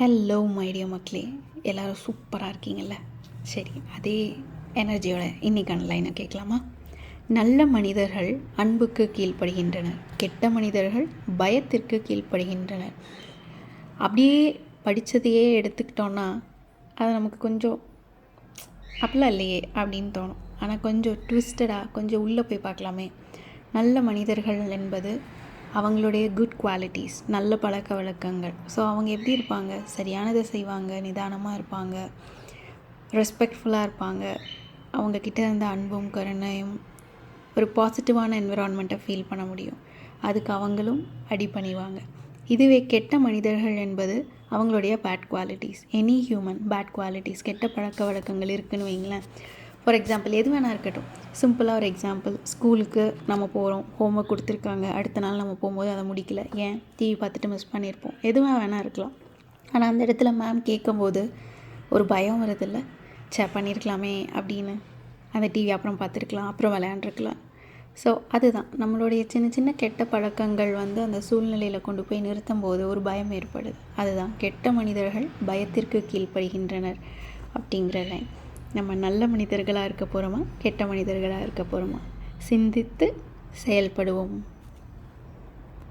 Hello மைடியோ மக்களே, எல்லோரும் சூப்பராக இருக்கீங்கள்ல? சரி, அதே எனர்ஜியோட இன்றைக்கான லைனை கேட்கலாமா? நல்ல மனிதர்கள் அன்புக்கு கீழ்ப்படுகின்றனர், கெட்ட மனிதர்கள் பயத்திற்கு கீழ்ப்படுகின்றனர். அப்படியே படித்ததையே எடுத்துக்கிட்டோன்னா அது நமக்கு கொஞ்சம் அப்படிலாம் இல்லையே அப்படின்னு தோணும். ஆனால் கொஞ்சம் ட்விஸ்டடாக கொஞ்சம் உள்ளே போய் பார்க்கலாமே. நல்ல மனிதர்கள் என்பது அவங்களுடைய குட் குவாலிட்டிஸ், நல்ல பழக்க வழக்கங்கள். ஸோ அவங்க எப்படி இருப்பாங்க? சரியானதை செய்வாங்க, நிதானமாக இருப்பாங்க, ரெஸ்பெக்ட்ஃபுல்லாக இருப்பாங்க. அவங்கக்கிட்ட இருந்த அன்பும் கருணையும் ஒரு பாசிட்டிவான என்விரான்மெண்ட்டை ஃபீல் பண்ண முடியும். அதுக்கு அவங்களும் அடிபணிவாங்க. இதுவே கெட்ட மனிதர்கள் என்பது அவங்களுடைய bad qualities. Any human bad qualities, கெட்ட பழக்க வழக்கங்கள் இருக்குதுன்னு வைங்களேன். ஃபார் எக்ஸாம்பிள் எது வேணா இருக்கட்டும். சிம்பிளாக ஒரு எக்ஸாம்பிள், ஸ்கூலுக்கு நம்ம போகிறோம், ஹோம்ஒர்க் கொடுத்துருக்காங்க, அடுத்த நாள் நம்ம போகும்போது அதை முடிக்கல, ஏன் டிவி பார்த்துட்டு மிஸ் பண்ணியிருப்போம், எதுவும் வேணா இருக்கலாம். ஆனால் அந்த இடத்துல மேம் கேட்கும்போது ஒரு பயம் வருதில்ல, பண்ணியிருக்கலாமே அப்படின்னு. அந்த டிவி அப்புறம் பார்த்துருக்கலாம், அப்புறம் விளையாண்டுருக்கலாம். ஸோ அதுதான் நம்மளுடைய சின்ன சின்ன கெட்ட பழக்கங்கள் அந்த சூழ்நிலையில் கொண்டு போய் நிறுத்தும் போது ஒரு பயம் ஏற்படுது. அதுதான் கெட்ட மனிதர்கள் பயத்திற்கு கீழ்ப்படுகின்றனர் அப்படிங்கிற லைன். நம்ம நல்ல மனிதர்களாக இருக்க போகிறோமா, கெட்ட மனிதர்களாக இருக்க போகிறோமா? சிந்தித்து செயல்படுவோம்.